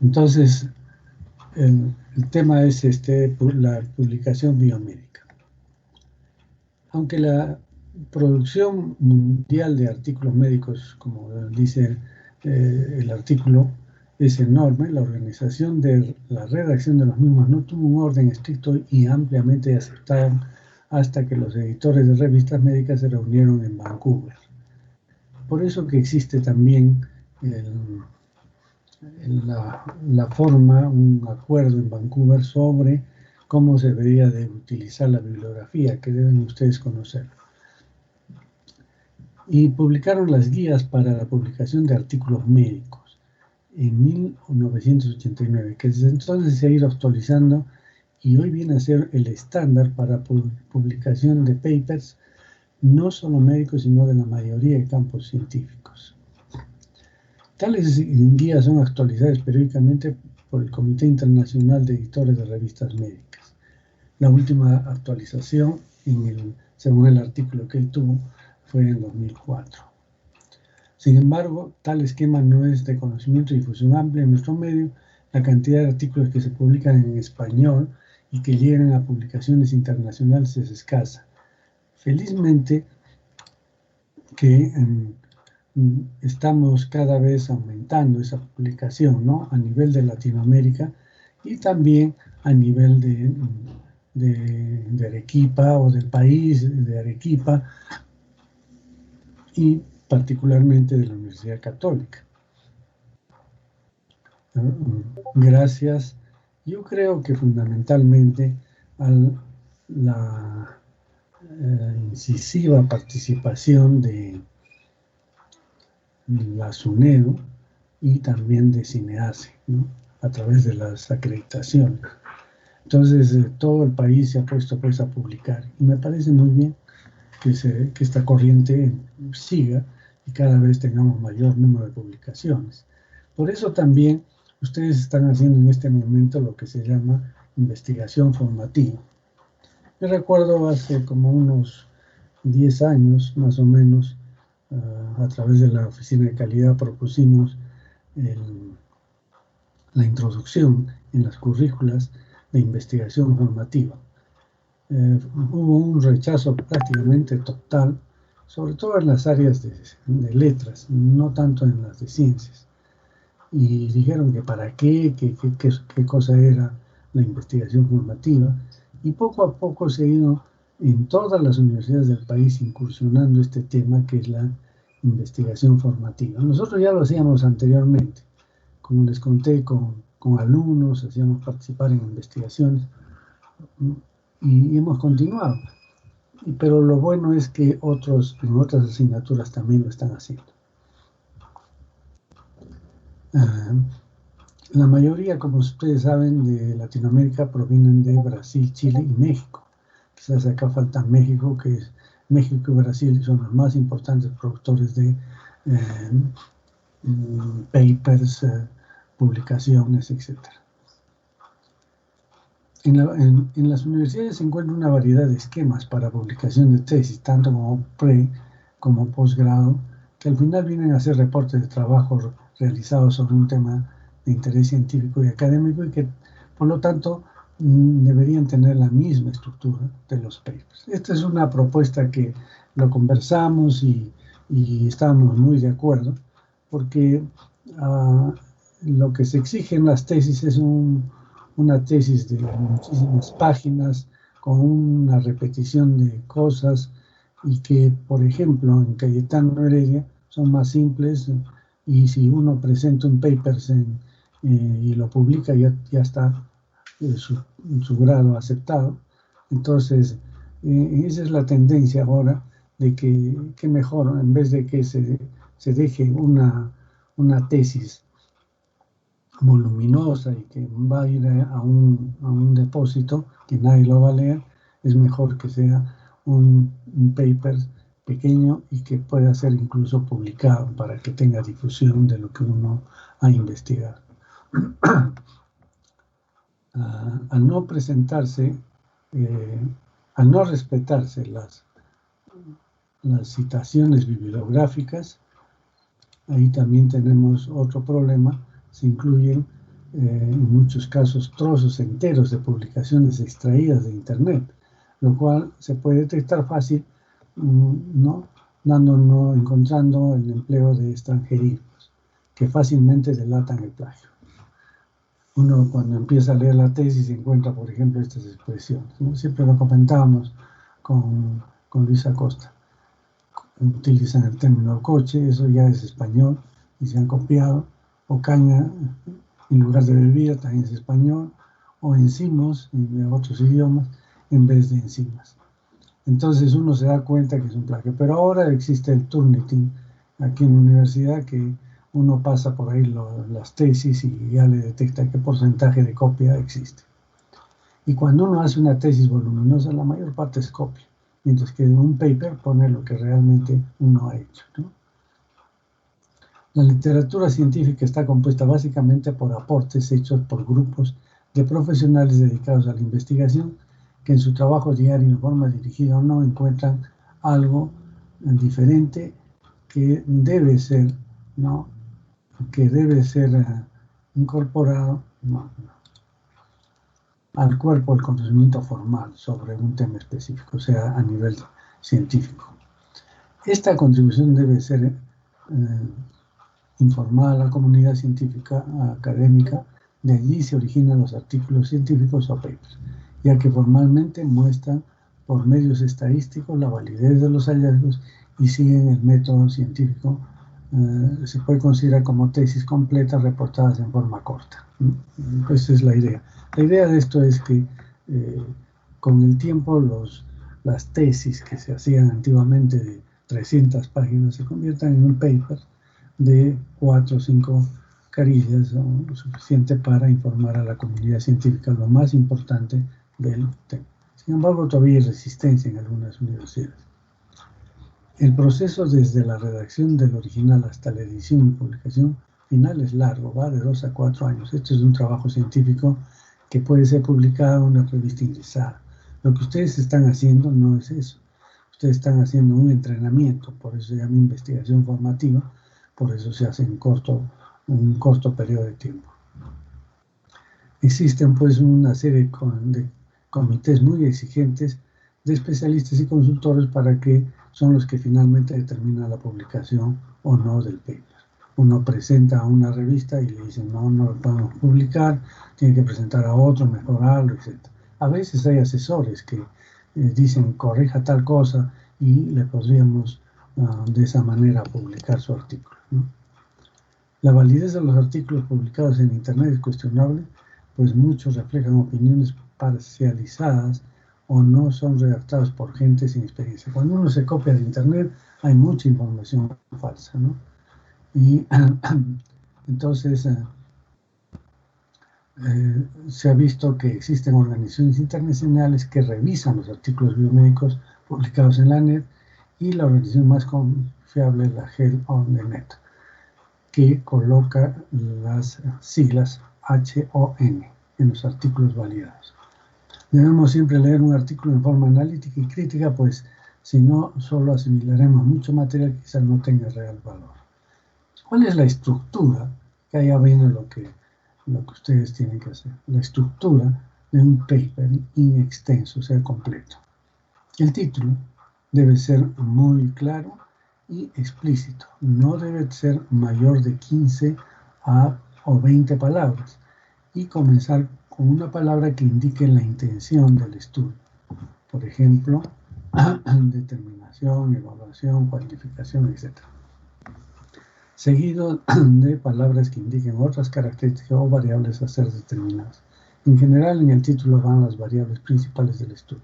Entonces, el tema es la publicación biomédica. Aunque la producción mundial de artículos médicos, como dice el artículo, es enorme, la organización de la redacción de los mismos no tuvo un orden estricto y ampliamente aceptado hasta que los editores de revistas médicas se reunieron en Vancouver. Por eso que existe también la forma, un acuerdo en Vancouver sobre cómo se debería de utilizar la bibliografía, que deben ustedes conocer. Y publicaron las guías para la publicación de artículos médicos en 1989, que desde entonces se ha ido actualizando y hoy viene a ser el estándar para publicación de papers, no solo médicos, sino de la mayoría de campos científicos. Tales guías son actualizadas periódicamente por el Comité Internacional de Editores de Revistas Médicas. La última actualización, según el artículo que él tuvo, fue en 2004. Sin embargo, tal esquema no es de conocimiento y difusión amplia en nuestro medio. La cantidad de artículos que se publican en español y que llegan a publicaciones internacionales es escasa. Felizmente que estamos cada vez aumentando esa publicación, ¿no? A nivel de Latinoamérica y también a nivel de Arequipa o del país de Arequipa y particularmente de la Universidad Católica. Gracias, yo creo que fundamentalmente a la incisiva participación de la SUNEDU y también de CINEACE, ¿no? A través de las acreditaciones. Entonces, todo el país se ha puesto pues a publicar y me parece muy bien que esta corriente siga y cada vez tengamos mayor número de publicaciones. Por eso también ustedes están haciendo en este momento lo que se llama investigación formativa. Yo recuerdo hace como unos 10 años, más o menos, a través de la Oficina de Calidad propusimos la introducción en las currículas de investigación formativa. Hubo un rechazo prácticamente total, sobre todo en las áreas de letras, no tanto en las de ciencias. Y dijeron que para qué cosa era la investigación formativa. Y poco a poco se ha ido en todas las universidades del país incursionando este tema que es la investigación formativa. Nosotros ya lo hacíamos anteriormente, como les conté, con alumnos, hacíamos participar en investigaciones y hemos continuado. Pero lo bueno es que en otras asignaturas también lo están haciendo. La mayoría, como ustedes saben, de Latinoamérica provienen de Brasil, Chile y México. Quizás acá falta México, que es México y Brasil son los más importantes productores de papers, publicaciones, etc. En las universidades se encuentra una variedad de esquemas para publicación de tesis, tanto como como posgrado, que al final vienen a ser reportes de trabajo realizados sobre un tema de interés científico y académico y que, por lo tanto, deberían tener la misma estructura de los papers. Esta es una propuesta que lo conversamos y estábamos muy de acuerdo, porque lo que se exige en las tesis es una tesis de muchísimas páginas con una repetición de cosas y que, por ejemplo, en Cayetano Heredia son más simples y si uno presenta un paper y lo publica ya está su grado aceptado. Entonces, esa es la tendencia ahora de que mejor, en vez de que se deje una tesis voluminosa y que va a ir a un depósito que nadie lo va a leer, es mejor que sea un paper pequeño y que pueda ser incluso publicado para que tenga difusión de lo que uno ha investigado. Al no presentarse, al no respetarse las citaciones bibliográficas, ahí también tenemos otro problema. Se incluyen en muchos casos trozos enteros de publicaciones extraídas de Internet, lo cual se puede detectar fácil, ¿no? Encontrando el empleo de extranjerismos que fácilmente delatan el plagio. Uno cuando empieza a leer la tesis encuentra, por ejemplo, estas expresiones, ¿no? Siempre lo comentábamos con Luis Acosta. Utilizan el término coche, eso ya es español y se han copiado, o caña en lugar de bebida también es español, o enzimos en otros idiomas en vez de enzimas. Entonces uno se da cuenta que es un plagio, pero ahora existe el Turnitin aquí en la universidad, que uno pasa por ahí las tesis y ya le detecta qué porcentaje de copia existe. Y cuando uno hace una tesis voluminosa, la mayor parte es copia, mientras que en un paper pone lo que realmente uno ha hecho, ¿no? La literatura científica está compuesta básicamente por aportes hechos por grupos de profesionales dedicados a la investigación que en su trabajo diario, en forma dirigida o no, encuentran algo diferente que debe ser, ¿no? Que debe ser incorporado, ¿no?, al cuerpo del conocimiento formal sobre un tema específico, o sea, a nivel científico. Esta contribución debe ser informada a la comunidad científica académica. De allí se originan los artículos científicos o papers, ya que formalmente muestran por medios estadísticos la validez de los hallazgos y siguen el método científico. Se puede considerar como tesis completas reportadas en forma corta. Esa es la idea. La idea de esto es que con el tiempo las tesis que se hacían antiguamente de 300 páginas se conviertan en un paper de 4 o 5 carillas, o suficiente para informar a la comunidad científica lo más importante del tema. Sin embargo, todavía hay resistencia en algunas universidades. El proceso desde la redacción del original hasta la edición y publicación final es largo, va de 2 a 4 años. Esto es un trabajo científico que puede ser publicado en una revista ingresada. Lo que ustedes están haciendo no es eso. Ustedes están haciendo un entrenamiento, por eso se llama investigación formativa, por eso se hace en un corto periodo de tiempo. Existen pues una serie de comités muy exigentes de especialistas y consultores para que son los que finalmente determinan la publicación o no del paper. Uno presenta a una revista y le dicen no lo podemos publicar, tiene que presentar a otro, mejorarlo, etc. A veces hay asesores que dicen corrija tal cosa y le podríamos de esa manera publicar su artículo, ¿no? La validez de los artículos publicados en Internet es cuestionable, pues muchos reflejan opiniones parcializadas o no son redactados por gente sin experiencia. Cuando uno se copia de Internet hay mucha información falsa, ¿no? Y entonces se ha visto que existen organizaciones internacionales que revisan los artículos biomédicos publicados en la net, y la organización más confiable es la Health on the Net, que coloca las siglas HON en los artículos validados. Debemos siempre leer un artículo en forma analítica y crítica, pues si no, solo asimilaremos mucho material que quizás no tenga real valor. ¿Cuál es la estructura? Que allá viene lo que ustedes tienen que hacer. La estructura de un paper inextenso, o sea, completo. El título debe ser muy claro y explícito. No debe ser mayor de 15 o 20 palabras y comenzar con una palabra que indique la intención del estudio. Por ejemplo, determinación, evaluación, cuantificación, etc. Seguido de palabras que indiquen otras características o variables a ser determinadas. En general, en el título van las variables principales del estudio.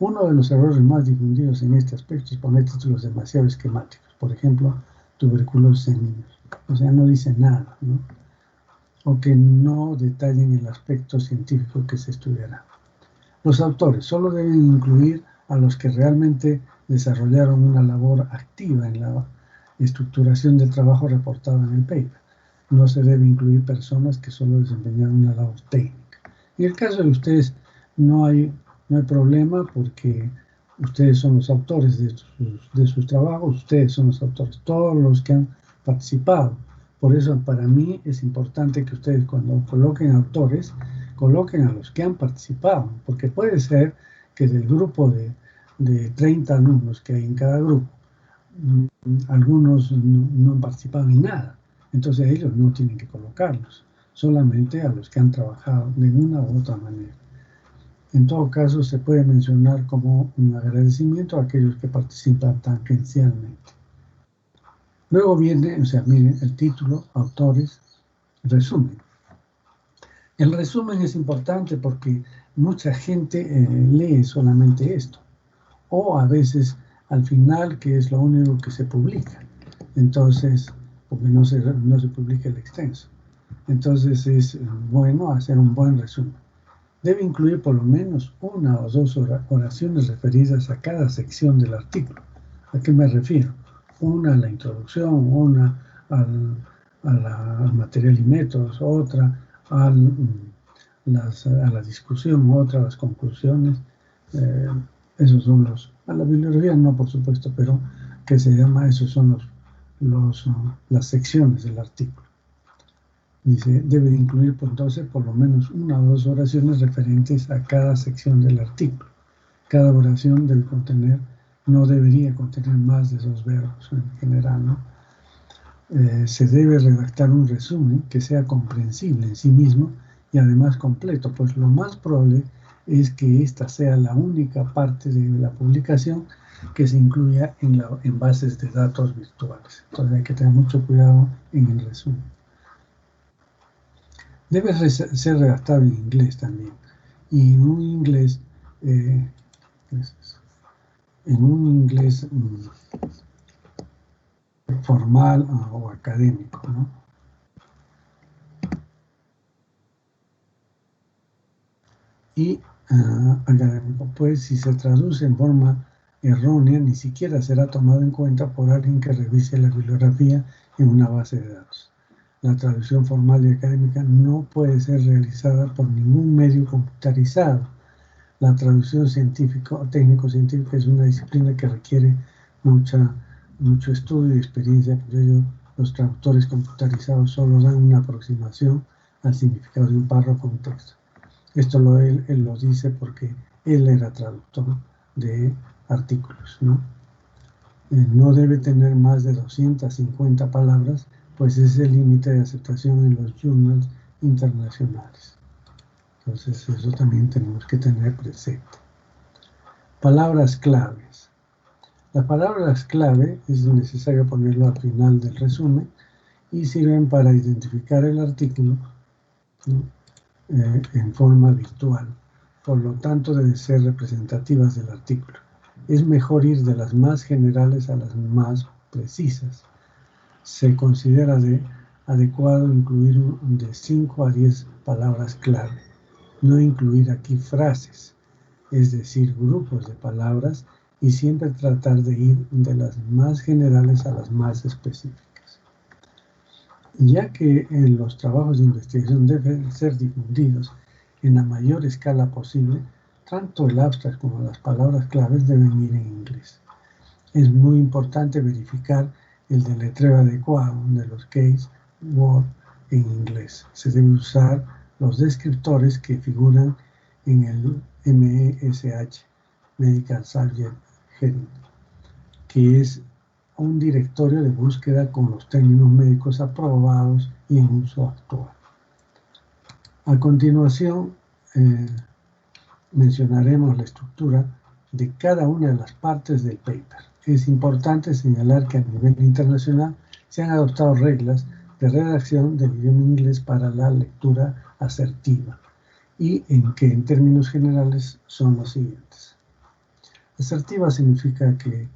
Uno de los errores más difundidos en este aspecto es poner títulos demasiado esquemáticos. Por ejemplo, tuberculosis en niños. O sea, no dice nada, ¿no? O que no detallen el aspecto científico que se estudiará. Los autores solo deben incluir a los que realmente desarrollaron una labor activa en la estructuración del trabajo reportado en el paper. No se debe incluir personas que solo desempeñaron una labor técnica. En el caso de ustedes no hay problema, porque ustedes son los autores de sus trabajos, ustedes son los autores. Todos los que han participado Por eso para mí es importante que ustedes cuando coloquen autores, coloquen a los que han participado, porque puede ser que del grupo de 30 alumnos que hay en cada grupo, algunos no han participado en nada. Entonces ellos no tienen que colocarlos, solamente a los que han trabajado de una u otra manera. En todo caso, se puede mencionar como un agradecimiento a aquellos que participan tangencialmente. Luego viene, o sea, miren, el título, autores, resumen. El resumen es importante porque mucha gente lee solamente esto, o a veces al final, que es lo único que se publica. Entonces, porque no se publica el extenso. Entonces es bueno hacer un buen resumen. Debe incluir por lo menos una o dos oraciones referidas a cada sección del artículo. ¿A qué me refiero? Una a la introducción, una al material y métodos, otra a la discusión, otra a las conclusiones. Esos son a la bibliografía no, por supuesto, pero que se llama, esos son las secciones del artículo. Dice, debe incluir pues, entonces por lo menos una o dos oraciones referentes a cada sección del artículo. Cada oración no debería contener más de 2 verbos en general, ¿no? Se debe redactar un resumen que sea comprensible en sí mismo y además completo, pues lo más probable es que esta sea la única parte de la publicación que se incluya en bases de datos virtuales. Entonces hay que tener mucho cuidado en el resumen. Debe ser redactado en inglés también, y en un inglés, formal o académico, ¿no? Y académico, pues si se traduce en forma errónea, ni siquiera será tomado en cuenta por alguien que revise la bibliografía en una base de datos. La traducción formal y académica no puede ser realizada por ningún medio computarizado. La traducción científica o técnico-científica es una disciplina que requiere mucho estudio y experiencia, por ello los traductores computarizados solo dan una aproximación al significado de un párrafo o un texto. Esto él lo dice porque él era traductor de artículos, ¿no? No debe tener más de 250 palabras, pues es el límite de aceptación en los journals internacionales. Entonces eso también tenemos que tener presente. Palabras claves. Las palabras clave es necesario ponerlo al final del resumen y sirven para identificar el artículo, ¿no? En forma virtual. Por lo tanto, deben ser representativas del artículo. Es mejor ir de las más generales a las más precisas. Se considera adecuado incluir de 5 a 10 palabras clave. No incluir aquí frases, es decir, grupos de palabras, y siempre tratar de ir de las más generales a las más específicas. Ya que los trabajos de investigación deben ser difundidos en la mayor escala posible, tanto el abstract como las palabras claves deben ir en inglés. Es muy importante verificar el deletreo adecuado de los case word en inglés. Se deben usar los descriptores que figuran en el MESH, Medical Subject Heading, que es un directorio de búsqueda con los términos médicos aprobados y en uso actual. A continuación, mencionaremos la estructura de cada una de las partes del paper. Es importante señalar que a nivel internacional se han adoptado reglas de redacción del idioma inglés para la lectura asertiva y que en términos generales son los siguientes. Asertiva significa que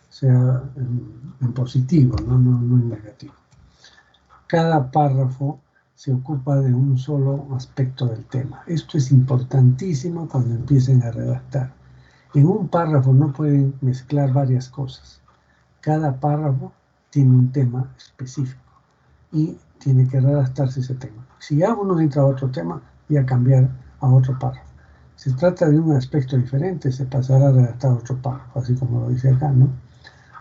sea en positivo, no en negativo. Cada párrafo se ocupa de un solo aspecto del tema. Esto es importantísimo cuando empiecen a redactar. En un párrafo no pueden mezclar varias cosas. Cada párrafo tiene un tema específico y tiene que redactarse ese tema. Si ya uno entra a otro tema, voy a cambiar a otro párrafo. Si se trata de un aspecto diferente, se pasará a redactar otro párrafo, así como lo dice acá, ¿no?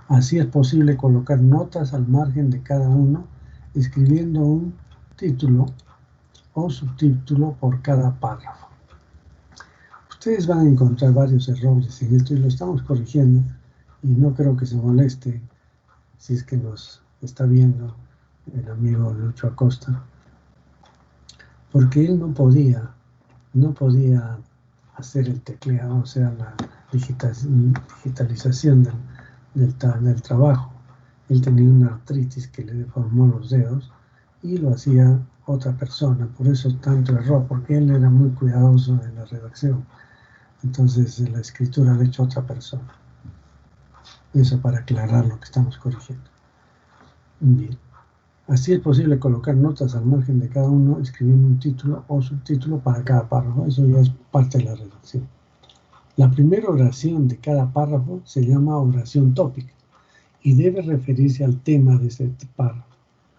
Así es posible colocar notas al margen de cada uno escribiendo un título o subtítulo por cada párrafo. Ustedes van a encontrar varios errores en esto y lo estamos corrigiendo, y no creo que se moleste si es que nos está viendo el amigo Lucho Acosta, porque él no podía hacer el tecleado, o sea, la digitalización del trabajo. Él tenía una artritis que le deformó los dedos y lo hacía otra persona, por eso tanto error, porque él era muy cuidadoso en la redacción. Entonces la escritura la ha hecho otra persona. Eso para aclarar lo que estamos corrigiendo. Bien. Así es posible colocar notas al margen de cada uno, escribiendo un título o subtítulo para cada párrafo. Eso ya es parte de la redacción. La primera oración de cada párrafo se llama oración tópica y debe referirse al tema de ese párrafo.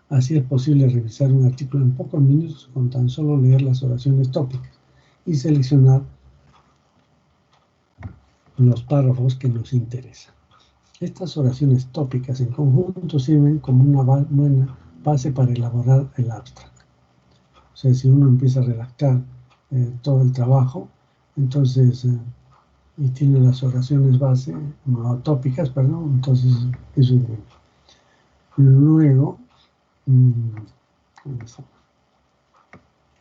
Así es posible revisar un artículo en pocos minutos con tan solo leer las oraciones tópicas y seleccionar los párrafos que nos interesan. Estas oraciones tópicas en conjunto sirven como una buena base para elaborar el abstract. O sea, si uno empieza a redactar todo el trabajo, entonces, y tiene las oraciones base, no tópicas, perdón, entonces eso es bueno. Luego,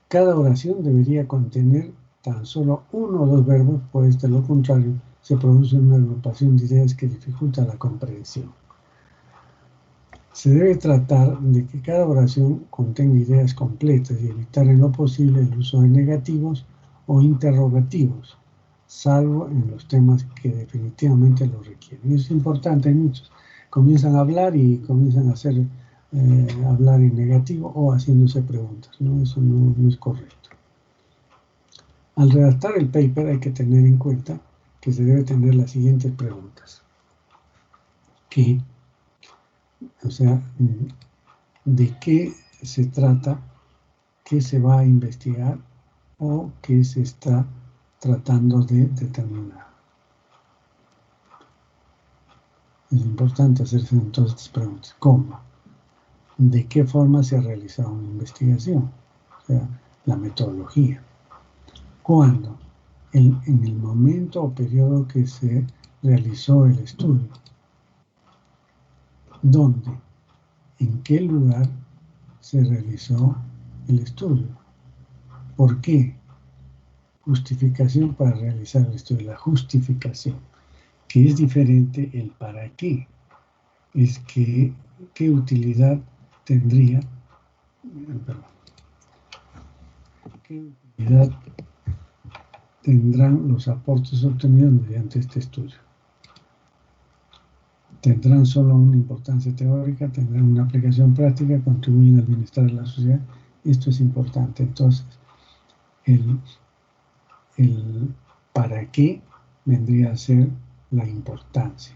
cada oración debería contener tan solo uno o dos verbos, pues de lo contrario se produce una agrupación de ideas que dificulta la comprensión. Se debe tratar de que cada oración contenga ideas completas y evitar en lo posible el uso de negativos o interrogativos, salvo en los temas que definitivamente lo requieren. Y eso es importante, hay muchos comienzan a hablar y comienzan a hacer hablar en negativo o haciéndose preguntas, ¿no? Eso no es correcto. Al redactar el paper hay que tener en cuenta que se debe tener las siguientes preguntas. O sea, ¿de qué se trata? ¿Qué se va a investigar? ¿O qué se está tratando de determinar? Es importante hacerse entonces estas preguntas. ¿Cómo? ¿De qué forma se ha realizado una investigación? O sea, la metodología. ¿Cuándo? En el momento o periodo que se realizó el estudio. ¿Dónde? ¿En qué lugar se realizó el estudio? ¿Por qué? Justificación para realizar el estudio. La justificación, que es diferente el para qué. Es que, ¿qué utilidad tendría? ¿Qué utilidad tendrán los aportes obtenidos mediante este estudio? ¿Tendrán solo una importancia teórica? ¿Tendrán una aplicación práctica? ¿Contribuyen al bienestar de la sociedad? Esto es importante. Entonces, el para qué vendría a ser la importancia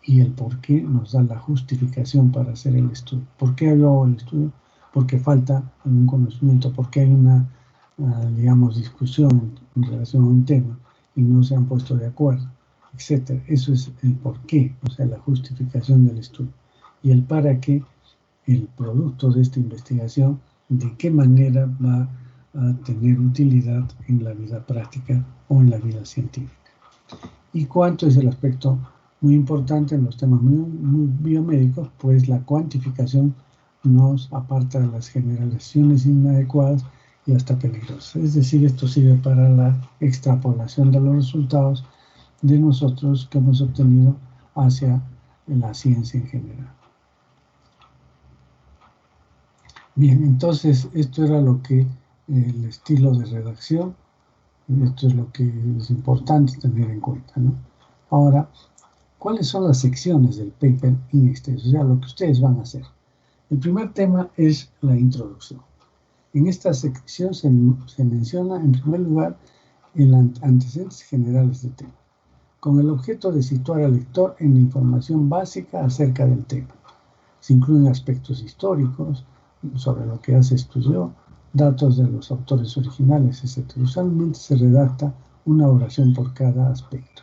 y el por qué nos da la justificación para hacer el estudio. ¿Por qué hago el estudio? Porque falta algún conocimiento, porque hay una, digamos, discusión en relación a un tema y no se han puesto de acuerdo, etc. Eso es el por qué, o sea, la justificación del estudio. Y el para qué, el producto de esta investigación, de qué manera va a tener utilidad en la vida práctica o en la vida científica. Y cuánto es el aspecto muy importante en los temas muy biomédicos, pues la cuantificación nos aparta de las generalizaciones inadecuadas y hasta peligrosas. Es decir, esto sirve para la extrapolación de los resultados de nosotros que hemos obtenido hacia la ciencia en general. Bien, entonces esto era lo que el estilo de redacción, esto es lo que es importante tener en cuenta, ¿no? Ahora, ¿cuáles son las secciones del paper in extenso? O sea, lo que ustedes van a hacer. El primer tema es la introducción. En esta sección se menciona, en primer lugar, el antecedentes generales del tema, con el objeto de situar al lector en la información básica acerca del tema. Se incluyen aspectos históricos sobre lo que ya se estudió, datos de los autores originales, etc. Usualmente se redacta una oración por cada aspecto.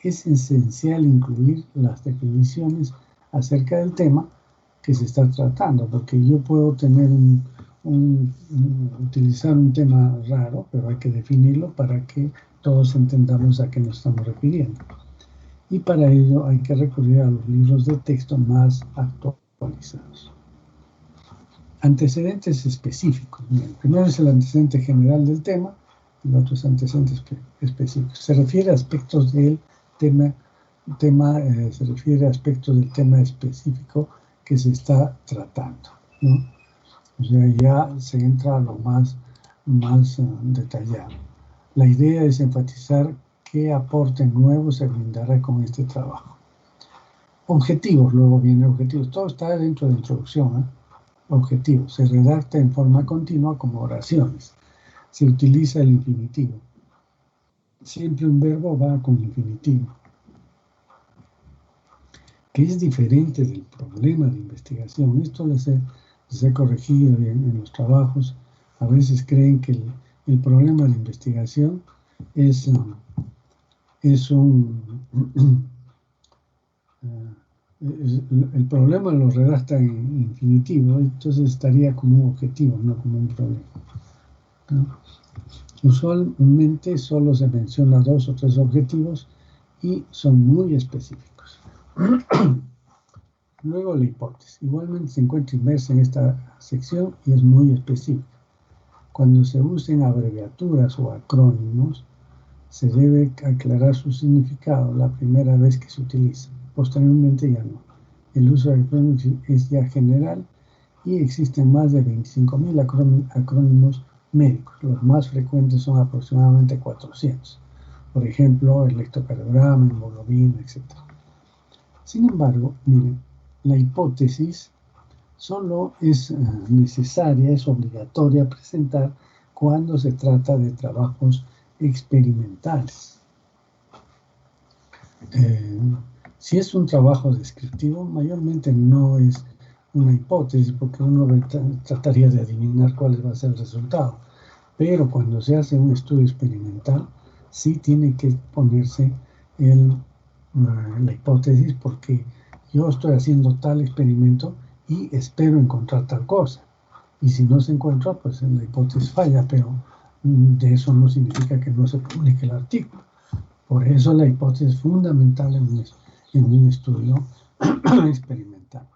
Es esencial incluir las definiciones acerca del tema, que se está tratando, porque yo puedo tener utilizar un tema raro, pero hay que definirlo para que todos entendamos a qué nos estamos refiriendo. Y para ello hay que recurrir a los libros de texto más actualizados. Antecedentes específicos. El primero es el antecedente general del tema, el otro es antecedentes específicos. Se refiere a aspectos del tema se refiere a aspectos del tema específico que se está tratando, ¿no? O sea, ya se entra a lo más detallado. La idea es enfatizar qué aporte nuevo se brindará con este trabajo. Objetivos, luego vienen objetivos. Todo está dentro de introducción, ¿eh? Objetivos. Se redacta en forma continua como oraciones. Se utiliza el infinitivo. Siempre un verbo va con infinitivo, que es diferente del problema de investigación. Esto les he corregido en los trabajos. A veces creen que el problema de investigación es el problema lo redacta en infinitivo, entonces estaría como un objetivo, no como un problema, ¿no? Usualmente solo se menciona 2 o 3 objetivos y son muy específicos. Luego la hipótesis. Igualmente se encuentra inmersa en esta sección y es muy específica. Cuando se usen abreviaturas o acrónimos, se debe aclarar su significado la primera vez que se utiliza. Posteriormente ya no. El uso de acrónimos es ya general y existen más de 25.000 acrónimos médicos. Los más frecuentes son aproximadamente 400. Por ejemplo, electrocardiograma, hemoglobina, etc. Sin embargo, miren, la hipótesis solo es necesaria, es obligatoria presentar cuando se trata de trabajos experimentales. Si es un trabajo descriptivo, mayormente no es una hipótesis, porque uno trataría de adivinar cuál va a ser el resultado. Pero cuando se hace un estudio experimental, sí tiene que ponerse la hipótesis, porque yo estoy haciendo tal experimento y espero encontrar tal cosa. Y si no se encuentra, pues la hipótesis falla, pero de eso no significa que no se publique el artículo. Por eso la hipótesis es fundamental en un estudio experimental.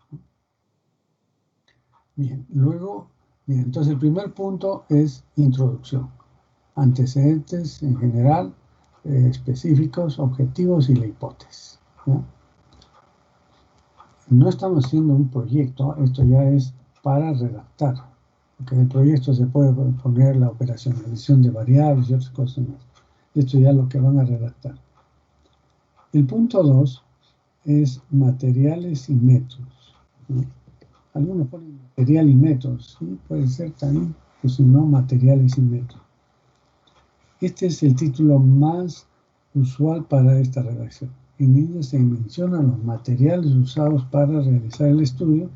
Bien, luego, bien, entonces el primer punto es introducción. Antecedentes en general, específicos, objetivos y la hipótesis, ¿no? No estamos haciendo un proyecto, esto ya es para redactar. Porque en el proyecto se puede poner la operacionalización de variables y otras cosas más. Esto ya es lo que van a redactar. El punto 2 es materiales y métodos, ¿no? Algunos ponen material y métodos, ¿sí? Puede ser también, pues si no, materiales y métodos. Este es el título más usual para esta redacción. En ella se mencionan los materiales usados para realizar el estudio,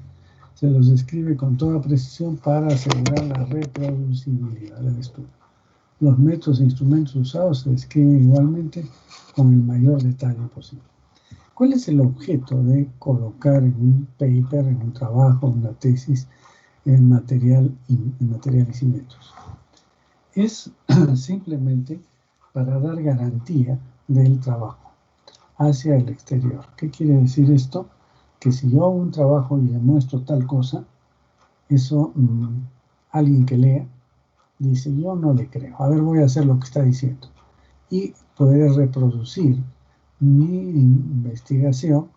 se los describe con toda precisión para asegurar la reproducibilidad del estudio. Los métodos e instrumentos usados se describen igualmente con el mayor detalle posible. ¿Cuál es el objeto de colocar en un paper, en un trabajo, en una tesis, en materiales y métodos? Es simplemente para dar garantía del trabajo hacia el exterior. ¿Qué quiere decir esto? Que si yo hago un trabajo y demuestro tal cosa, eso alguien que lea dice, yo no le creo, a ver, voy a hacer lo que está diciendo. Y poder reproducir mi investigación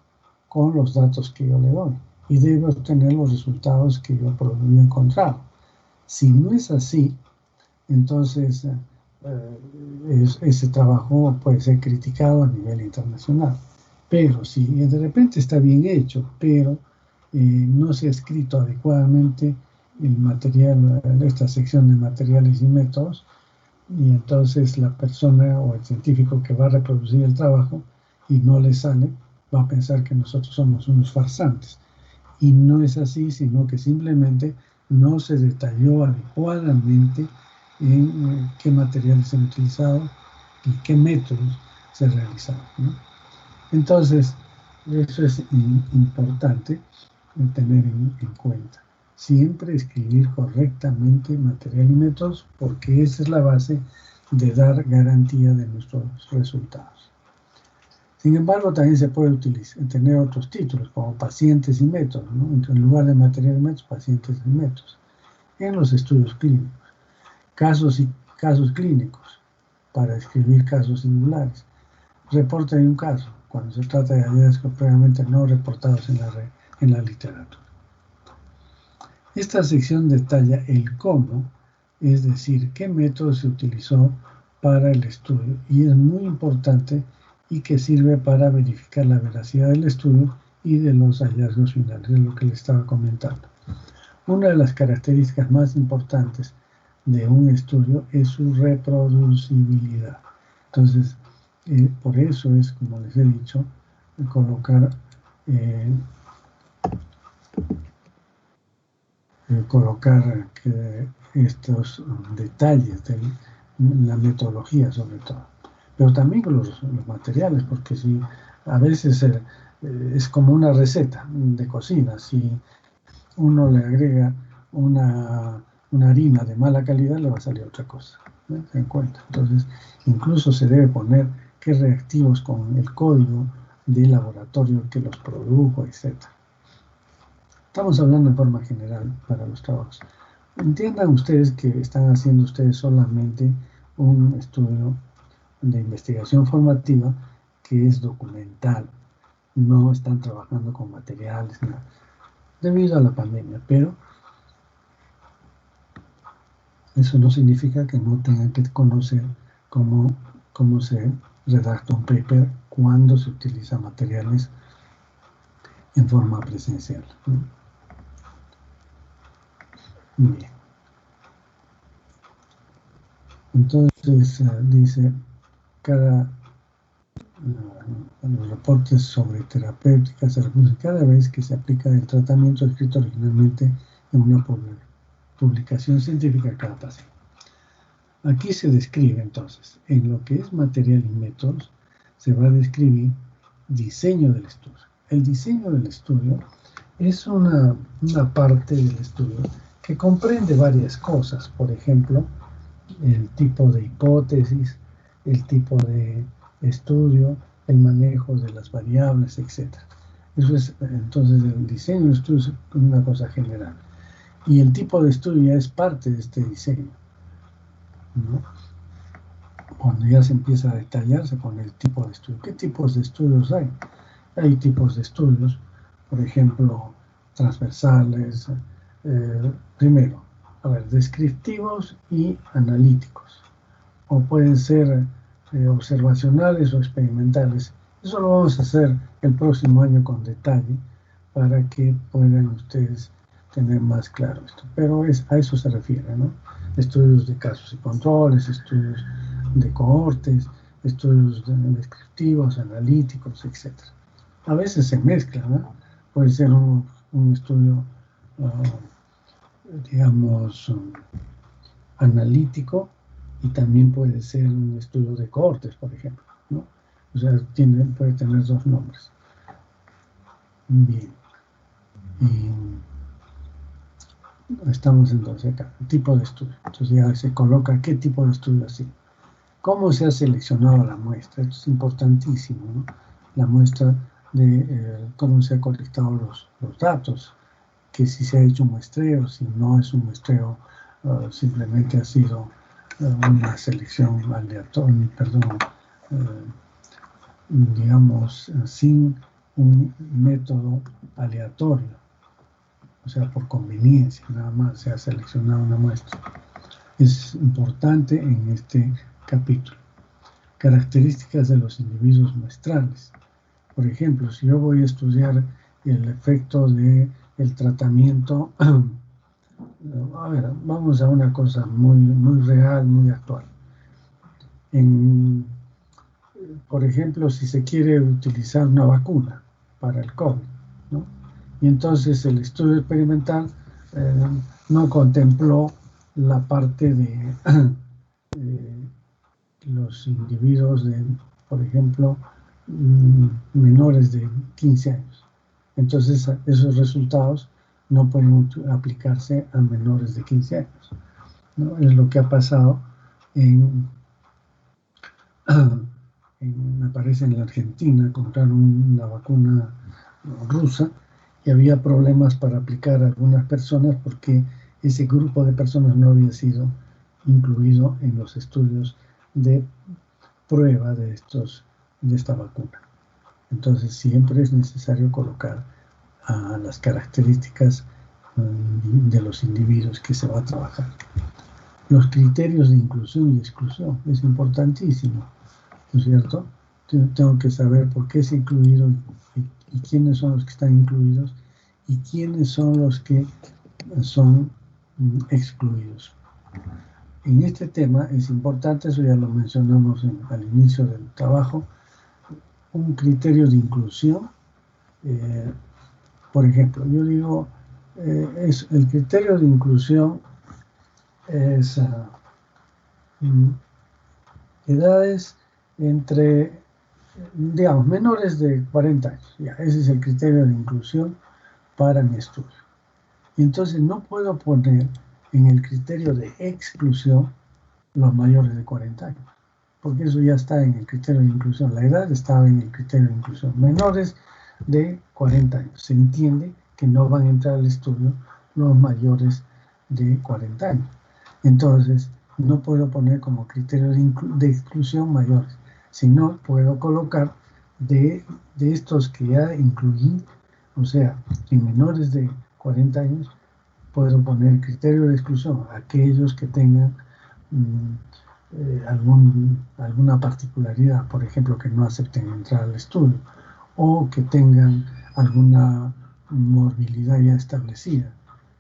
con los datos que yo le doy. Y debo obtener los resultados que yo he encontrado. Si no es así, entonces ese trabajo puede ser criticado a nivel internacional. Pero si de repente está bien hecho, pero no se ha escrito adecuadamente el material, esta sección de materiales y métodos, y entonces la persona o el científico que va a reproducir el trabajo y no le sale, va a pensar que nosotros somos unos farsantes. Y no es así, sino que simplemente no se detalló adecuadamente en qué materiales se han utilizado y qué métodos se realizaron, ¿no? Entonces, eso es importante tener en cuenta. Siempre escribir correctamente material y métodos, porque esa es la base de dar garantía de nuestros resultados. Sin embargo, también se puede tener otros títulos, como pacientes y métodos, ¿no? En lugar de material y métodos, pacientes y métodos. En los estudios clínicos, casos clínicos, para escribir casos singulares. Reporte de un caso, cuando se trata de hallazgos previamente no reportados en la literatura. Esta sección detalla el cómo, es decir, qué método se utilizó para el estudio, y es muy importante y que sirve para verificar la veracidad del estudio y de los hallazgos finales, de lo que le estaba comentando. Una de las características más importantes de un estudio es su reproducibilidad. Entonces, por eso es, como les he dicho, colocar estos detalles de la metodología sobre todo, pero también los materiales, porque si a veces es como una receta de cocina, si uno le agrega una harina de mala calidad, le va a salir otra cosa, ¿no? Se dan cuenta. Entonces, incluso se debe poner qué reactivos con el código del laboratorio que los produjo, etc. Estamos hablando en forma general para los trabajos. Entiendan ustedes que están haciendo ustedes solamente un estudio de investigación formativa que es documental. No están trabajando con materiales, nada, debido a la pandemia, pero eso no significa que no tengan que conocer cómo se redacta un paper cuando se utilizan materiales en forma presencial. Bien. Entonces, dice, los reportes sobre terapéutica se reproducen cada vez que se aplica el tratamiento escrito originalmente en una publicación científica a cada paciente. Aquí se describe entonces, en lo que es material y métodos, se va a describir diseño del estudio. El diseño del estudio es una parte del estudio que comprende varias cosas, por ejemplo, el tipo de hipótesis, el tipo de estudio, el manejo de las variables, etc. Eso es, entonces, el diseño del estudio es una cosa general. Y el tipo de estudio ya es parte de este diseño, ¿no? Cuando ya se empieza a detallar, se pone el tipo de estudio. ¿Qué tipos de estudios hay? Hay tipos de estudios, por ejemplo, transversales, primero, descriptivos y analíticos, o pueden ser observacionales o experimentales. Eso lo vamos a hacer el próximo año con detalle para que puedan ustedes tener más claro esto. Pero a eso se refiere, ¿no? Estudios de casos y controles, estudios de cohortes, estudios descriptivos, analíticos, etc. A veces se mezclan, ¿no? Puede ser un estudio, digamos, analítico, y también puede ser un estudio de cohortes, por ejemplo, ¿no? O sea, puede tener dos nombres. Bien. Y estamos entonces acá, tipo de estudio. Entonces ya se coloca qué tipo de estudio así. ¿Cómo se ha seleccionado la muestra? Esto es importantísimo, ¿no? La muestra de cómo se han colectado los datos, que si se ha hecho un muestreo, si no es un muestreo, simplemente ha sido una selección aleatoria, digamos, sin un método aleatorio, o sea, por conveniencia, nada más se ha seleccionado una muestra. Es importante en este capítulo. Características de los individuos muestrales. Por ejemplo, si yo voy a estudiar el efecto del tratamiento, a ver, vamos a una cosa muy real, muy actual. Por ejemplo, si se quiere utilizar una vacuna para el COVID, ¿no? Y entonces el estudio experimental no contempló la parte de los individuos por ejemplo, menores de 15 años. Entonces, esos resultados no pueden aplicarse a menores de 15 años, ¿no? Es lo que ha pasado en, me parece, en la Argentina. Compraron la vacuna rusa y había problemas para aplicar a algunas personas porque ese grupo de personas no había sido incluido en los estudios de prueba de esta vacuna. Entonces siempre es necesario colocar las características de los individuos que se va a trabajar. Los criterios de inclusión y exclusión es importantísimo, ¿no es cierto? Tengo que saber por qué es incluido y quiénes son los que están incluidos y quiénes son los que son excluidos. En este tema es importante, eso ya lo mencionamos al inicio del trabajo, un criterio de inclusión. Por ejemplo, yo digo, el criterio de inclusión es edades entre, digamos, menores de 40 años. Ya, ese es el criterio de inclusión para mi estudio. Y entonces no puedo poner en el criterio de exclusión los mayores de 40 años, porque eso ya está en el criterio de inclusión. La edad estaba en el criterio de inclusión. Menores de 40 años. Se entiende que no van a entrar al estudio los mayores de 40 años. Entonces, no puedo poner como criterio de exclusión mayores, sino puedo colocar de estos que ya incluí, o sea, en menores de 40 años, puedo poner criterio de exclusión aquellos que tengan alguna particularidad, por ejemplo, que no acepten entrar al estudio o que tengan alguna morbilidad ya establecida,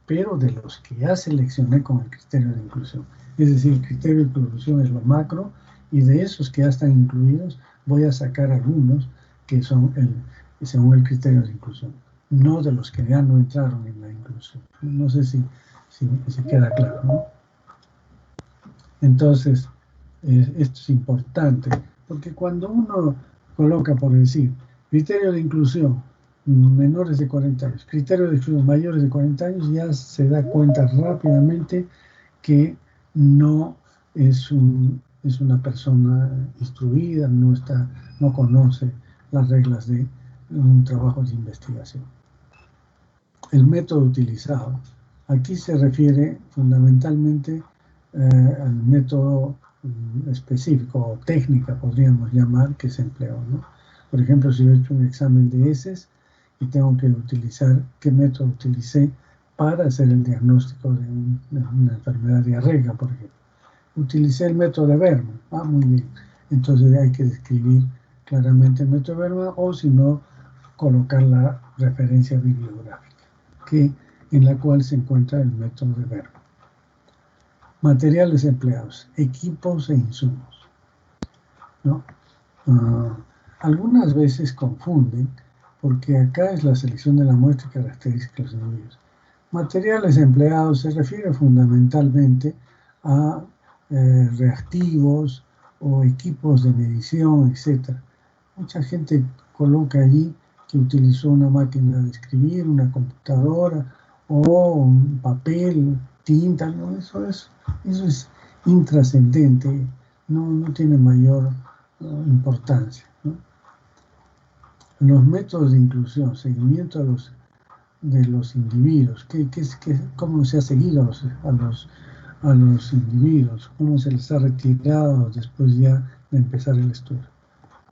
pero de los que ya seleccioné con el criterio de inclusión. Es decir, el criterio de inclusión es lo macro y de esos que ya están incluidos voy a sacar algunos que son según el criterio de inclusión, no de los que ya no entraron en la inclusión. No sé si queda claro, ¿no? Entonces, esto es importante, porque cuando uno coloca, por decir, criterio de inclusión menores de 40 años, criterio de exclusión mayores de 40 años, ya se da cuenta rápidamente que no es una persona instruida, no conoce las reglas de un trabajo de investigación. El método utilizado. Aquí se refiere fundamentalmente al método específico o técnica, podríamos llamar, que se empleó, ¿no? Por ejemplo, si yo he hecho un examen de heces y tengo que utilizar qué método utilicé para hacer el diagnóstico de una enfermedad diarreica, por ejemplo. Utilicé el método de Berman. Muy bien. Entonces hay que describir claramente el método de Berman o si no, colocar la referencia bibliográfica en la cual se encuentra el método de Berman. Materiales empleados, equipos e insumos, ¿no? Algunas veces confunden porque acá es la selección de la muestra y características de los individuos. Materiales empleados se refiere fundamentalmente a reactivos o equipos de medición, etc. Mucha gente coloca allí que utilizó una máquina de escribir, una computadora o un papel, tinta, ¿no? Eso es intrascendente, no tiene mayor importancia, ¿no? Los métodos de inclusión, seguimiento de los individuos, cómo se ha seguido a los individuos, cómo se les ha retirado después ya de empezar el estudio.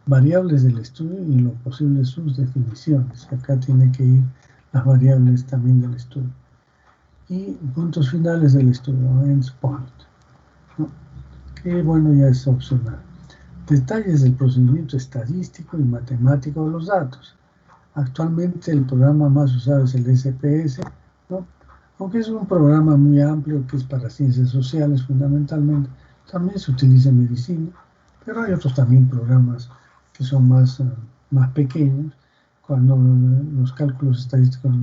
Variables del estudio y lo posible sus definiciones. Acá tiene que ir las variables también del estudio. Y puntos finales del estudio, endpoint, ¿no? Que bueno, ya es opcional. Detalles del procedimiento estadístico y matemático de los datos. Actualmente el programa más usado es el SPS, ¿no? Aunque es un programa muy amplio que es para ciencias sociales fundamentalmente. También se utiliza en medicina, pero hay otros también programas que son más pequeños, cuando los cálculos estadísticos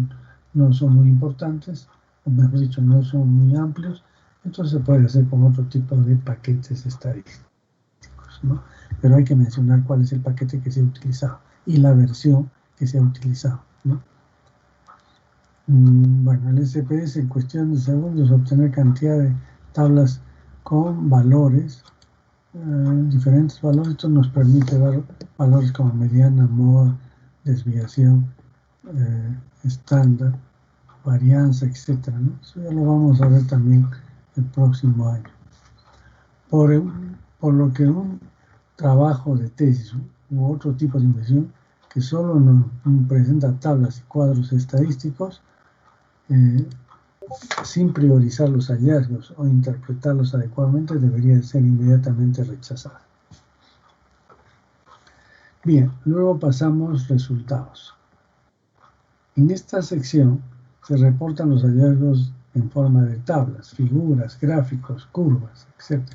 no son muy importantes, o mejor dicho, no son muy amplios, entonces se puede hacer con otro tipo de paquetes estadísticos, ¿no? Pero hay que mencionar cuál es el paquete que se ha utilizado y la versión que se ha utilizado, ¿no? Bueno, el SPS en cuestión de segundos obtener cantidad de tablas con valores, diferentes valores. Esto nos permite dar valores como mediana, moda, desviación, estándar, varianza, etc., ¿no? Eso ya lo vamos a ver también el próximo año. Por lo que un trabajo de tesis u otro tipo de investigación que solo nos presenta tablas y cuadros estadísticos, sin priorizar los hallazgos o interpretarlos adecuadamente, debería ser inmediatamente rechazada. Bien, luego pasamos resultados. En esta sección se reportan los hallazgos en forma de tablas, figuras, gráficos, curvas, etc.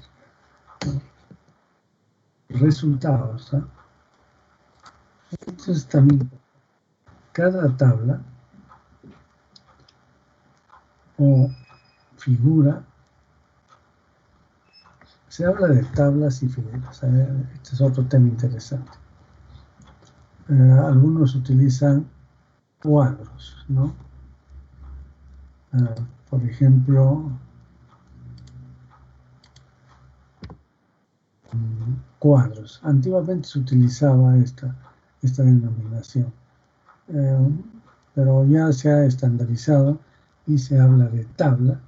Resultados. ¿Eh? Entonces también cada tabla o figura, se habla de tablas y figuras. Este es otro tema interesante. Algunos utilizan cuadros, ¿no? Por ejemplo, cuadros. Antiguamente se utilizaba esta denominación, pero ya se ha estandarizado y se habla de tabla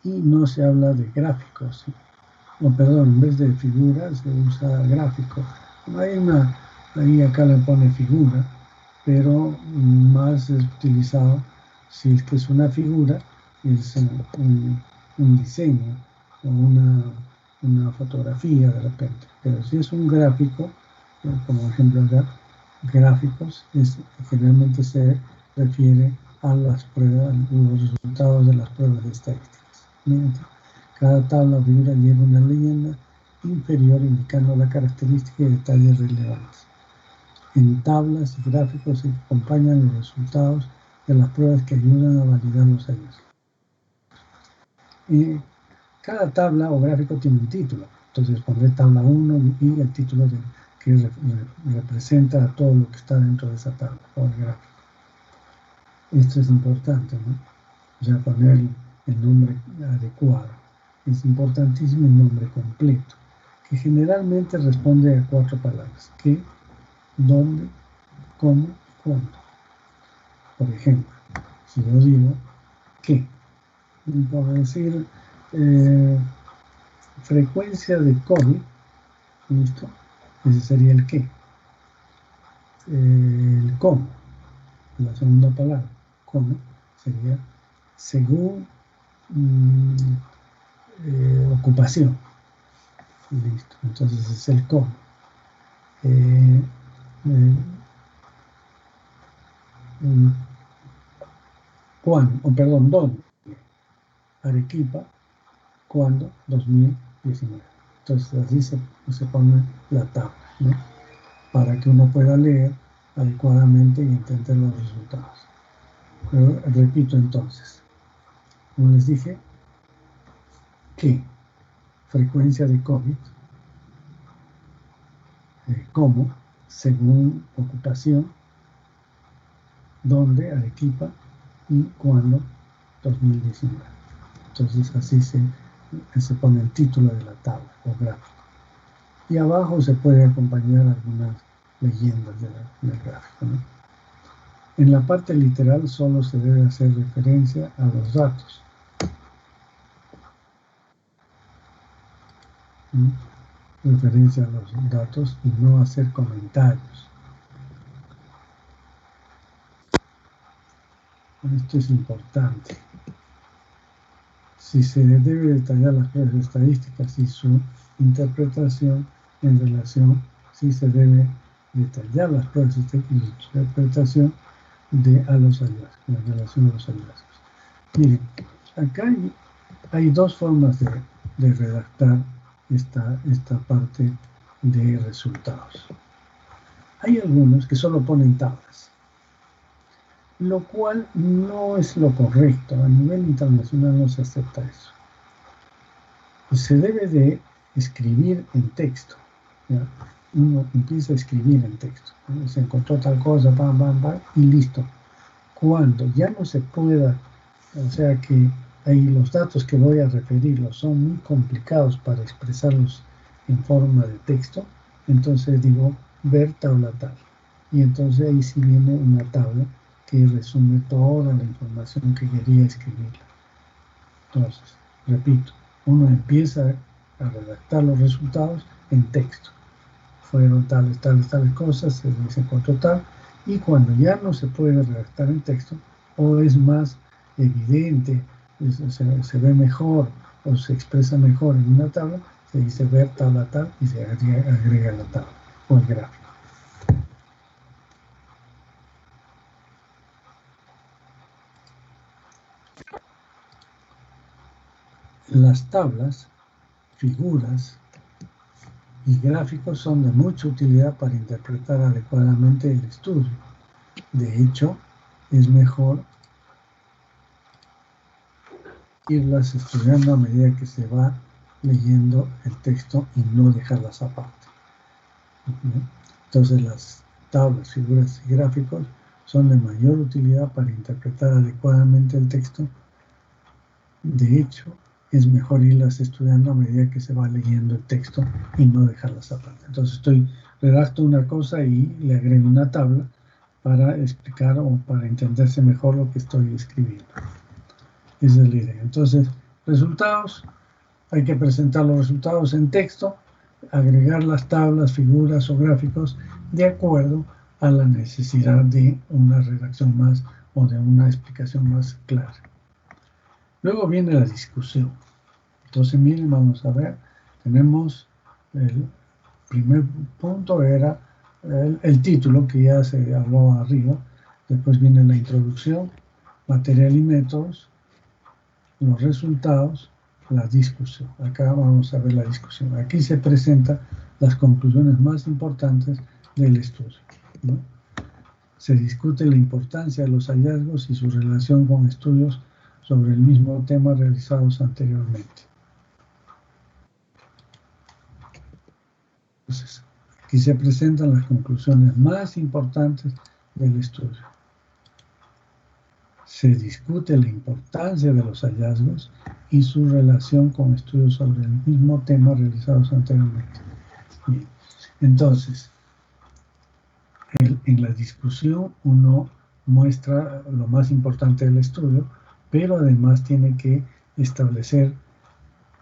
y no se habla de gráficos. No, perdón, en vez de figuras se usa gráfico. Ahí acá le pone figura, pero más es utilizado, si es que es una figura, es un diseño o una fotografía de repente. Pero si es un gráfico, como ejemplo acá, gráficos, generalmente se refiere a las pruebas, los resultados de las pruebas de estadísticas. Cada tabla o figura lleva una leyenda inferior indicando la característica y detalles relevantes. En tablas y gráficos se acompañan los resultados de las pruebas que ayudan a validar los hallazgos. Cada tabla o gráfico tiene un título, entonces pondré tabla 1 y el título que representa a todo lo que está dentro de esa tabla o el gráfico. Esto es importante, ¿no? O sea, poner el nombre adecuado. Es importantísimo el nombre completo, que generalmente responde a 4 palabras: qué, dónde, cómo y cuándo. Por ejemplo, si yo digo qué, por decir frecuencia de COVID, ¿listo? Ese sería el qué. El cómo, la segunda palabra, cómo, sería según ocupación. Listo, entonces ese es el cómo. ¿Dónde? Arequipa, ¿cuándo? 2019. Entonces así se pone la tabla, ¿no? Para que uno pueda leer adecuadamente y entender los resultados. Pero repito entonces, como les dije, ¿qué? Frecuencia de COVID, ¿cómo? Según ocupación, ¿dónde? Arequipa, y ¿cuándo? 2019. Entonces así se pone el título de la tabla o gráfico. Y abajo se puede acompañar algunas leyendas del gráfico, ¿no? En la parte literal solo se debe hacer referencia a los datos. Referencia a los datos y no hacer comentarios. Esto es importante. Si se debe detallar las pruebas estadísticas y su interpretación en relación, si se debe detallar las pruebas estadísticas y su interpretación a los hallazgos, en relación a los hallazgos. Miren, acá hay dos formas de redactar esta parte de resultados. Hay algunos que solo ponen tablas, lo cual no es lo correcto. A nivel internacional no se acepta eso. Se debe de escribir en texto, ¿ya? Uno empieza a escribir en texto, ¿no? Se encontró tal cosa, pam, pam, pam, y listo. Cuando ya no se pueda, o sea que ahí los datos que voy a referirlos son muy complicados para expresarlos en forma de texto, entonces digo ver tabla tal. Y entonces ahí sí viene una tabla que resume toda la información que quería escribir. Entonces, repito, uno empieza a redactar los resultados en texto. Fueron tales cosas, se encontró tal, y cuando ya no se puede redactar en texto, o es más evidente, se ve mejor, o se expresa mejor en una tabla, se dice ver tabla tal y se agrega la tabla o el gráfico. Las tablas, figuras y gráficos son de mucha utilidad para interpretar adecuadamente el estudio. De hecho, es mejor irlas estudiando a medida que se va leyendo el texto y no dejarlas aparte. Entonces las tablas, figuras y gráficos son de mayor utilidad para interpretar adecuadamente el texto. De hecho, es mejor irlas estudiando a medida que se va leyendo el texto y no dejarlas aparte. Entonces redacto una cosa y le agrego una tabla para explicar o para entenderse mejor lo que estoy escribiendo. Esa es la idea. Entonces, resultados, hay que presentar los resultados en texto, agregar las tablas, figuras o gráficos de acuerdo a la necesidad de una redacción más o de una explicación más clara. Luego viene la discusión. Entonces, miren, vamos a ver, tenemos el primer punto era el título, que ya se habló arriba. Después viene la introducción, material y métodos, los resultados, la discusión. Acá vamos a ver la discusión. Aquí se presentan las conclusiones más importantes del estudio, ¿no? Se discute la importancia de los hallazgos y su relación con estudios sobre el mismo tema realizados anteriormente. Entonces, aquí se presentan las conclusiones más importantes del estudio. Se discute la importancia de los hallazgos y su relación con estudios sobre el mismo tema realizados anteriormente. Bien. Entonces, en la discusión uno muestra lo más importante del estudio, pero además tiene que establecer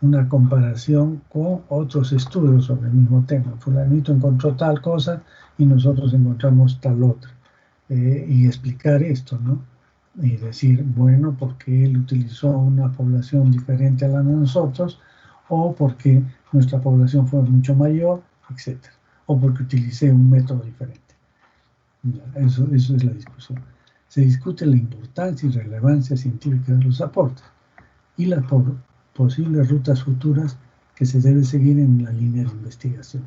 una comparación con otros estudios sobre el mismo tema. Fulanito encontró tal cosa y nosotros encontramos tal otra. Y explicar esto, ¿no? Y decir, bueno, porque él utilizó una población diferente a la de nosotros, o porque nuestra población fue mucho mayor, etc. O porque utilicé un método diferente. Eso es la discusión. Se discute la importancia y relevancia científica de los aportes y las posibles rutas futuras que se debe seguir en la línea de investigación.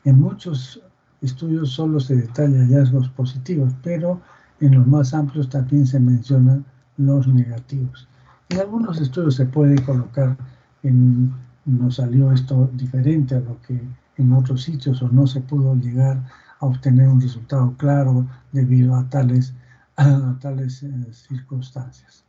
En muchos estudios solo se detallan hallazgos positivos, pero en los más amplios también se mencionan los negativos. En algunos estudios se puede colocar nos salió esto diferente a lo que en otros sitios, o no se pudo llegar a obtener un resultado claro debido a tales circunstancias.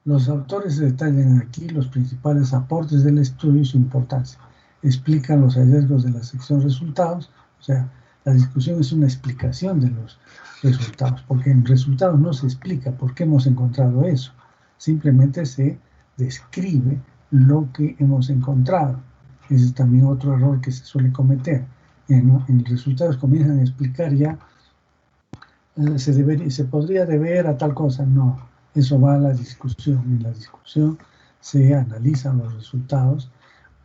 Los autores detallan aquí los principales aportes del estudio y su importancia. Explican los hallazgos de la sección resultados, o sea, la discusión es una explicación de los resultados, porque en resultados no se explica por qué hemos encontrado eso, simplemente se describe lo que hemos encontrado. Ese es también otro error que se suele cometer. En resultados comienzan a explicar ya, se podría deber a tal cosa, no. Eso va a la discusión. En la discusión se analizan los resultados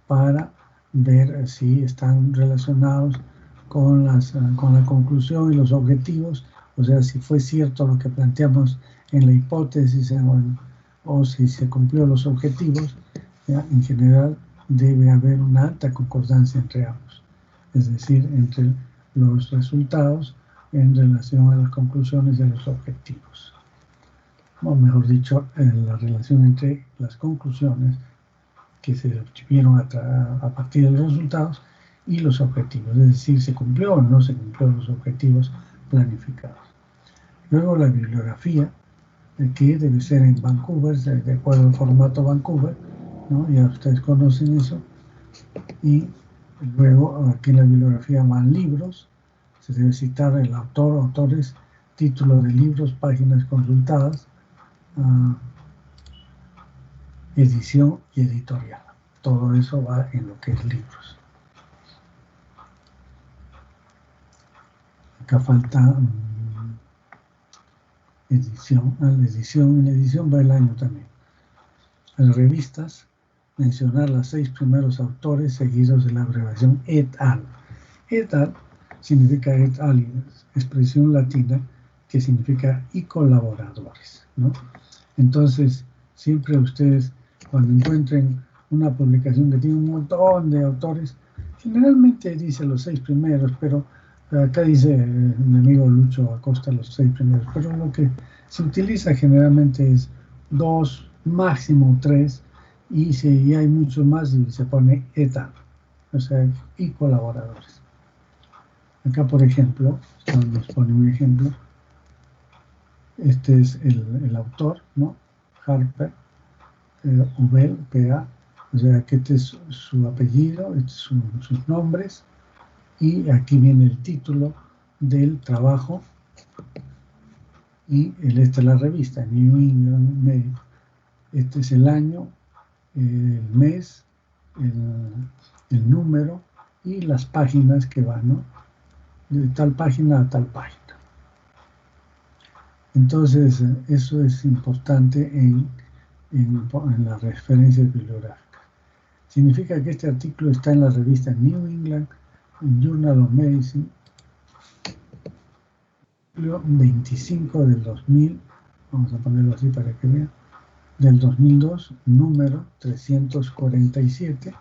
para ver si están relacionados con la conclusión y los objetivos, o sea, si fue cierto lo que planteamos en la hipótesis o si se cumplió los objetivos. ¿Ya? En general debe haber una alta concordancia entre ambos, es decir, entre los resultados en relación a las conclusiones y a los objetivos. O mejor dicho, la relación entre las conclusiones que se obtuvieron a partir de los resultados y los objetivos, es decir, se cumplió o no se cumplió los objetivos planificados. Luego la bibliografía, que debe ser en Vancouver, de acuerdo al formato Vancouver, ¿no? Ya ustedes conocen eso. Y luego aquí en la bibliografía van libros, se debe citar el autor, autores, título de libros, páginas consultadas, edición y editorial. Todo eso va en lo que es libros. Acá falta edición. En la edición va el año también. En revistas, mencionar los 6 primeros autores seguidos de la abreviación et al. Et al significa et alias, expresión latina que significa y colaboradores, ¿no? Entonces, siempre ustedes, cuando encuentren una publicación que tiene un montón de autores, generalmente dice los 6 primeros, pero acá dice mi amigo Lucho Acosta los 6 primeros, pero lo que se utiliza generalmente es 2, máximo 3, y si hay muchos más se pone et al, o sea, y colaboradores. Acá, por ejemplo, nos pone un ejemplo. Este es el autor, ¿no? Harper, Ubel, P.A. O sea, que este es su apellido, estos son sus nombres, y aquí viene el título del trabajo, y esta es la revista, New England Mail. Este es el año, el mes, el número y las páginas que van, ¿no? De tal página a tal página. Entonces, eso es importante en las referencias bibliográficas. Significa que este artículo está en la revista New England Journal of Medicine, 25 del 2000, vamos a ponerlo así para que vean, del 2002, número 347,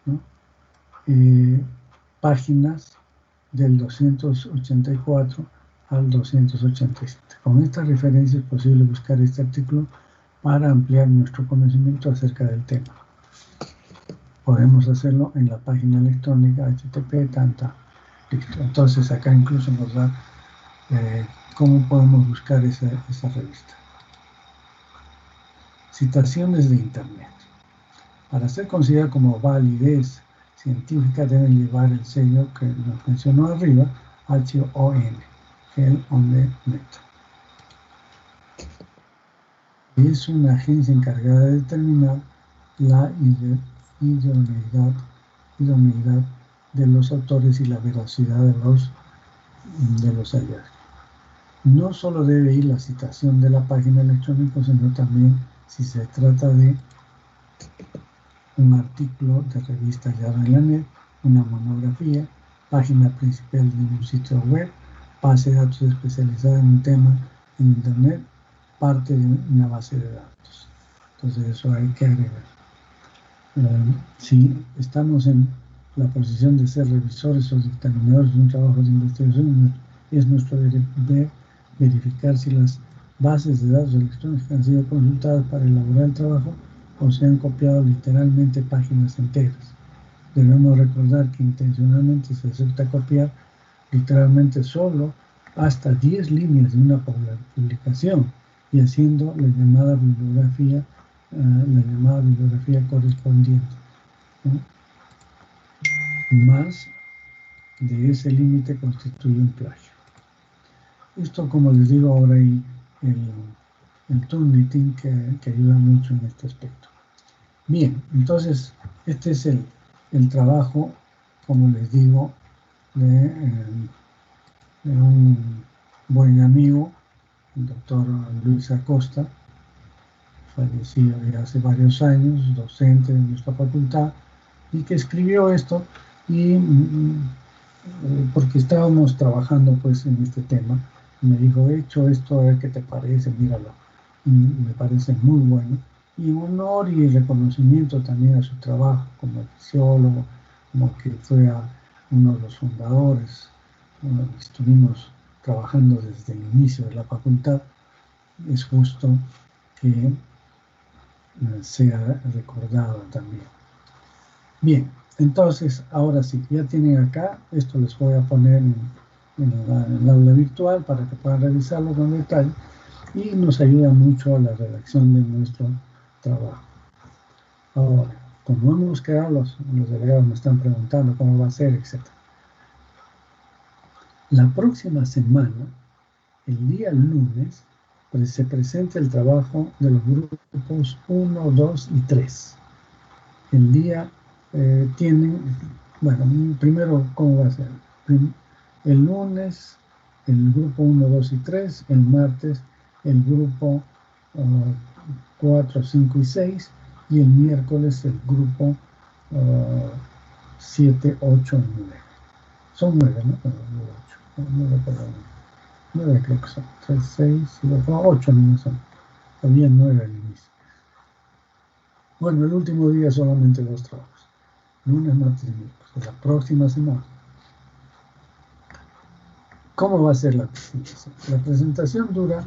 ¿no? Páginas del 284 al 287. Con esta referencia es posible buscar este artículo para ampliar nuestro conocimiento acerca del tema. Podemos hacerlo en la página electrónica http tanta. Entonces acá incluso nos da cómo podemos buscar esa revista. Citaciones de Internet. Para ser considerada como validez científica deben llevar el sello que nos mencionó arriba, HON, Hell on the Net. Es una agencia encargada de determinar la idoneidad de los autores y la veracidad de los hallazgos. No solo debe ir la citación de la página electrónica, sino también si se trata de un artículo de revista hallado en la net, una monografía, página principal de un sitio web, base de datos especializada en un tema en Internet, parte de una base de datos. Entonces eso hay que agregar. Si estamos en la posición de ser revisores o dictaminadores de un trabajo de investigación, es nuestro deber verificar si las bases de datos electrónicas han sido consultadas para elaborar el trabajo o se han copiado literalmente páginas enteras. Debemos recordar que intencionalmente se acepta copiar literalmente solo hasta 10 líneas de una publicación y haciendo la llamada bibliografía correspondiente, ¿no? Más de ese límite constituye un plagio. Esto, como les digo, ahora hay el Turnitin que ayuda mucho en este aspecto. Bien, entonces este es el trabajo, como les digo, de un buen amigo, el doctor Luis Acosta, fallecido ya hace varios años, docente de nuestra facultad, y que escribió esto y porque estábamos trabajando pues en este tema, y me dijo, he hecho esto, a ver qué te parece, míralo, y me parece muy bueno, y honor y reconocimiento también a su trabajo como fisiólogo, como que fue uno de los fundadores, estuvimos trabajando desde el inicio de la facultad, es justo que sea recordado también. Bien, entonces, ahora sí, ya tienen acá, esto les voy a poner en el aula virtual para que puedan revisarlo con detalle y nos ayuda mucho a la redacción de nuestro trabajo. Ahora, como hemos quedado, los delegados me están preguntando cómo va a ser, etc. La próxima semana, el día lunes, se presenta el trabajo de los grupos 1, 2 y 3. El día tienen, bueno, primero, ¿cómo va a ser? El lunes, el grupo 1, 2 y 3, el martes, el grupo 4, 5 y 6, y el miércoles el grupo 7, 8 y 9. Son 9, ¿no? 9, perdón. 9 creo que son. 3, 6, 8 no son. Había 9 al inicio. Bueno, el último día solamente 2 trabajos. Lunes, martes y miércoles. La próxima semana. ¿Cómo va a ser la presentación? La presentación dura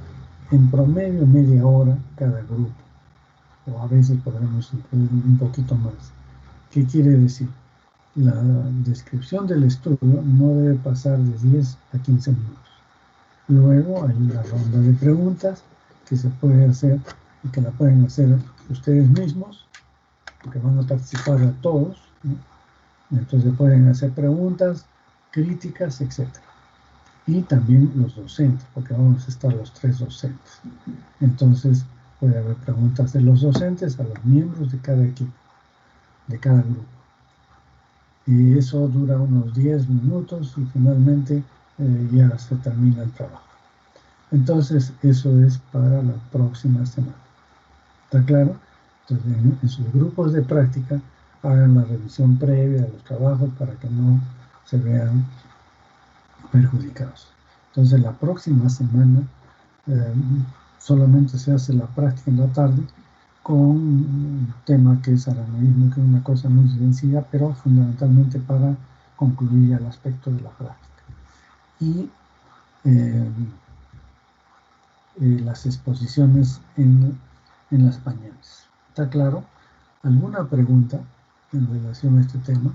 en promedio media hora cada grupo. O a veces podremos incluir un poquito más. ¿Qué quiere decir? La descripción del estudio no debe pasar de 10 a 15 minutos. Luego hay una ronda de preguntas que se puede hacer y que la pueden hacer ustedes mismos, porque van a participar a todos, ¿no? Entonces pueden hacer preguntas, críticas, etc. Y también los docentes, porque vamos a estar los 3 docentes. Entonces puede haber preguntas de los docentes a los miembros de cada equipo, de cada grupo. Y eso dura unos 10 minutos y finalmente ya se termina el trabajo. Entonces, eso es para la próxima semana. ¿Está claro? Entonces, en sus grupos de práctica, hagan la revisión previa de los trabajos para que no se vean perjudicados. Entonces, la próxima semana solamente se hace la práctica en la tarde con un tema que es aranguismo, que es una cosa muy sencilla, pero fundamentalmente para concluir el aspecto de la práctica. Y las exposiciones en las pañales. ¿Está claro? ¿Alguna pregunta en relación a este tema?